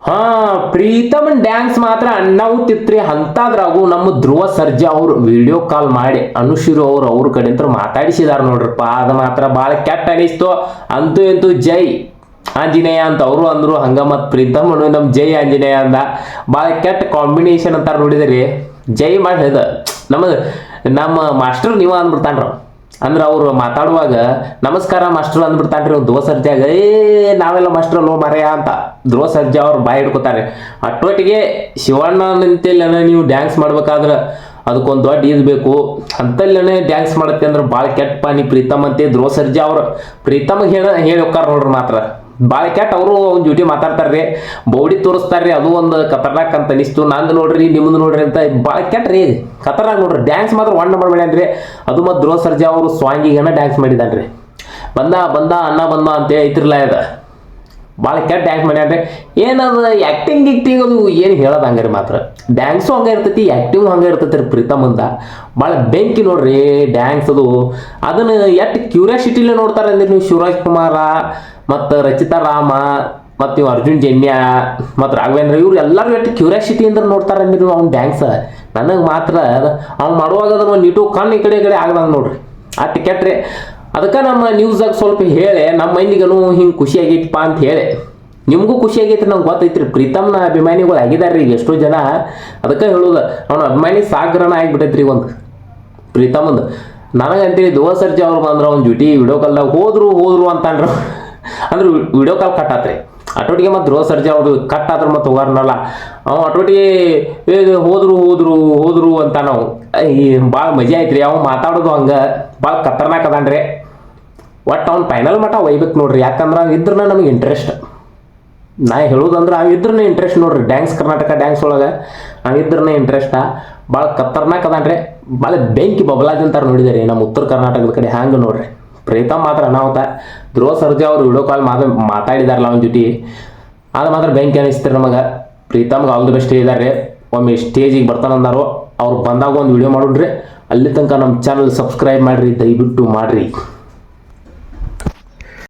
ಹಾ, ಪ್ರೀತಮನ್ ಡ್ಯಾನ್ಸ್ ಮಾತ್ರ ಅಣ್ಣಾವುತ್ತಿತ್ರಿ. ಅಂತಾದ್ರಾಗು ನಮ್ಮ ಧ್ರುವ ಸರ್ಜಾ ಅವ್ರು ವಿಡಿಯೋ ಕಾಲ್ ಮಾಡಿ ಅನುಶ್ರೀ ಅವ್ರ ಕಡೆ ಅಂತ ಮಾತಾಡಿಸಿದಾರ ನೋಡ್ರಪ್ಪ. ಅದು ಮಾತ್ರ ಭಾಳ ಕೆಟ್ಟ ಅನಿಸ್ತು. ಅಂತೂ ಇಂತೂ ಜೈ ಆಂಜನೇಯ ಅಂತ ಅವರು ಅಂದ್ರು. ಹಂಗ ಮತ್ ಪ್ರೀತಮ್ ನಮ್ ಜೈ ಆಂಜನೇಯ ಅಂದ. ಭಾಳ ಕೆಟ್ಟ ಕಾಂಬಿನೇಷನ್ ಅಂತಾರ ನೋಡಿದ್ರಿ. ಜೈ ಮಾಡಿ ನಮ್ಮ ಮಾಸ್ಟರ್ ನೀವ ಅಂದ್ಬಿಡ್ತಾನ್ರ. ಅಂದ್ರೆ ಅವ್ರು ಮಾತಾಡುವಾಗ ನಮಸ್ಕಾರ ಮಾಸ್ಟರ್ ಅಂದ್ಬಿಡ್ತಾನ್ರಿ ಧ್ರುವ ಸರ್ಜಾಗ. ನಾವೆಲ್ಲ ಮಾಸ್ಟರ್ ಲೋ ಮರೆಯ ಅಂತ ಧ್ರುವ ಸರ್ಜಾ ಅವ್ರು ಬಾಯಿ ಹಿಡ್ಕೊತಾರೆ. ಅಟ್ಟೊಟ್ಟಿಗೆ ಶಿವಣ್ಣ ನಿಂತೆಲ್ಲ ನೀವು ಡ್ಯಾನ್ಸ್ ಮಾಡ್ಬೇಕಾದ್ರೆ ಅದಕ್ಕೊಂದು ದೊಡ್ಡ ಈದ್ ಬೇಕು. ಅಂತಲ್ಲೇ ಡ್ಯಾನ್ಸ್ ಮಾಡುತ್ತೆ ಅಂದ್ರೆ ಭಾಳ ಕೆಟ್ಟ ಪಾನಿ ಪ್ರೀತಮ್ ಅಂತೆ ಧ್ರುವ ಸರ್ಜಾ ಅವ್ರು ಪ್ರೀತಮ್ಗೆ ಹೇಳಿ ಹೋಗ್ತಾರ ನೋಡ್ರಿ. ಮಾತ್ರ ಭಾಳ ಕೆಟ್ಟ ಅವರು ಒಂದು ಡ್ಯೂಟಿ ಮಾತಾಡ್ತಾರ್ರಿ, ಬೌಡಿ ತೋರಿಸ್ತಾರ್ರಿ. ಅದು ಒಂದು ಖತರ್ನಾಕ್ ಅಂತ ಅನಿಸ್ತು. ನಂದು ನೋಡ್ರಿ ನಿಮ್ದು ನೋಡ್ರಿ ಅಂತ ಭಾಳ ಕೆಟ್ಟ ರೀ, ಖತರ್ನಾಕ್ ನೋಡ್ರಿ. ಡ್ಯಾನ್ಸ್ ಮಾತ್ರ ಒಣ್ಣ ಮಾಡ್ಬೇಡ್ರಿ. ಅದು ಮತ್ತು ಧ್ರುವ ಸರ್ಜಾ ಅವರು ಸ್ವಾಂಗಿಗೇನ ಡ್ಯಾನ್ಸ್ ಮಾಡಿದಾನ್ರಿ. ಬಂದ ಅಣ್ಣ ಬಂದ ಅಂತೇಳಿ ಐತಿರ್ಲ ಇದು ಭಾಳ ಕೆಟ್ಟ ಡ್ಯಾನ್ಸ್ ಮಾಡ್ಯಾನ್ರಿ. ಏನದು ಆ್ಯಕ್ಟಿಂಗ್ ಅದು ಏನು ಹೇಳೋದು ಹಂಗಾರಿ. ಮಾತ್ರ ಡ್ಯಾನ್ಸು ಹಂಗೆ ಇರ್ತೈತಿ, ಆ್ಯಕ್ಟಿಂಗು ಹಂಗೆ ಇರ್ತೈತಿ ರೀ ಪ್ರೀತಮಂದ. ಭಾಳ ಬೆಂಕಿ ನೋಡ್ರಿ ಡ್ಯಾನ್ಸ್ ಅದು. ಅದನ್ನು ಎಷ್ಟು ಕ್ಯೂರಿಯಾಸಿಟಿಲೇ ನೋಡ್ತಾರೆ ಅಂದ್ರೆ ನೀವು ಶಿವರಾಜ್ ಕುಮಾರ ಮತ್ತು ರಚಿತಾ ರಾಮ ಮತ್ತು ನೀವು ಅರ್ಜುನ್ ಜನ್ಯ ಮತ್ತು ರಾಘವೇಂದ್ರ ಇವ್ರು ಎಲ್ಲರೂ ಎಷ್ಟು ಕ್ಯೂರಿಯಾಸಿಟಿ ಅಂದ್ರೆ ನೋಡ್ತಾರೆ ಅಂದ್ರೆ ನೀವು ಅವ್ನ ಡ್ಯಾನ್ಸ್. ನನಗೆ ಮಾತ್ರ ಅವ್ನು ಮಾಡುವಾಗ ಅದನ್ನು ಒಂದು ಇಟ್ಟು ಕಣ್ಣು ಈ ಕಡೆ ಆಗದಂಗೆ ನೋಡ್ರಿ. ಅಷ್ಟು ಕೆಟ್ಟ್ರಿ. ಅದಕ್ಕೆ ನಮ್ಮ ನ್ಯೂಸ್ದಾಗ ಸ್ವಲ್ಪ ಹೇಳಿ ನಮ್ಮ ಮಂದಿಗೂ ಹಿಂಗೆ ಖುಷಿ ಆಗೈತಿಪ್ಪ ಅಂತ ಹೇಳಿ. ನಿಮಗೂ ಖುಷಿ ಆಗೈತಿ ನಂಗೆ ಗೊತ್ತೈತ್ರಿ. ಪ್ರೀತಮ್ನ ಅಭಿಮಾನಿಗಳು ಆಗಿದ್ದಾರೆ ಈಗ ಎಷ್ಟೋ ಜನ. ಅದಕ್ಕೆ ಹೇಳೋದು ಅವನ ಅಭಿಮಾನಿ ಸಾಗರನ ಆಗಿಬಿಟ್ಟೈತ್ರಿ ಒಂದು ಪ್ರೀತಮಂದು. ನನಗಂತೇಳಿ ಧ್ರುವ ಸರ್ಜಾ ಅವ್ರು ಬಂದ್ರೆ ಅವ್ನ ಜೊತೆ ವಿಡಿಯೋ ಕಾಲ್ದಾಗ ಹೋದ್ರು ಅಂತಂದ್ರು. ಅಂದ್ರೆ ವಿಡಿಯೋ ಕಾಲ್ ಕಟ್ ಆತ್ರಿ ಅಟೋಟಿಗೆ. ಮತ್ತು ಧ್ರುವ ಸರ್ಜಾ ಅವ್ರು ಕಟ್ ಆದ್ರೆ ಮತ್ತು ಹೋಗಾರನಲ್ಲ ಅವ ಅಟೋಟಿಗೆ ಹೋದ್ರು ಅಂತ ನಾವು ಭಾಳ ಮಜಾ ಐತ್ರಿ. ಅವ ಮಾತಾಡೋದು ಹಂಗೆ ಭಾಳ ಖತರ್ನಾಕ್ ಅದಾನ್ರಿ. ಒಟ್ಟು ಅವ್ನು ಫೈನಲ್ ಮಟ್ಟ ಒಯ್ಬೇಕು ನೋಡ್ರಿ. ಯಾಕಂದ್ರೆ ಇದ್ರ ನಮಗೆ ಇಂಟ್ರೆಸ್ಟ್. ನಾ ಹೇಳೋದಂದ್ರೆ ಅವಿದ್ರನೇ ಇಂಟ್ರೆಸ್ಟ್ ನೋಡ್ರಿ. ಡ್ಯಾನ್ಸ್ ಕರ್ನಾಟಕ ಡ್ಯಾನ್ಸ್ ಒಳಗೆ ಅವಿದ್ರನೇ ಇಂಟ್ರೆಸ್ಟ. ಭಾಳ ಖತರ್ನಾಕ್ ಅದಾನ್ರಿ. ಭಾಳ ಬೆಂಕಿ ಬಬಲಾಜ್ ಅಂತಾರೆ ನೋಡಿದಾರೆ ನಮ್ಮ ಉತ್ತರ ಕರ್ನಾಟಕದ ಕಡೆ. ಹಂಗೆ ನೋಡ್ರಿ ಪ್ರೀತಮ್ ಮಾತ್ರ ಅನಾಹುತ. ಧ್ರುವ ಸರ್ಜಾ ಅವರು ವಿಡಿಯೋ ಕಾಲ್ ಮಾತಾಡಿದಾರಲ್ಲ ಅವನ ಜೊತೆ, ಅದು ಮಾತ್ರ ಬೆಂಕಿ ಅನಿಸ್ತಾರೆ ನಮಗೆ. ಪ್ರೀತಮ್ಗೆ ಆಲ್ ದಿ ಬೆಸ್ಟ್ ಇದ್ದಾರೆ. ಒಮ್ಮೆ ಸ್ಟೇಜಿಗೆ ಬರ್ತಾನಂದಾರು. ಅವ್ರು ಬಂದಾಗ ಒಂದು ವಿಡಿಯೋ ಮಾಡೋಣ್ರಿ. ಅಲ್ಲಿ ತನಕ ನಮ್ಮ ಚಾನಲ್ ಸಬ್ಸ್ಕ್ರೈಬ್ ಮಾಡಿರಿ, ದಯವಿಟ್ಟು ಮಾಡಿರಿ.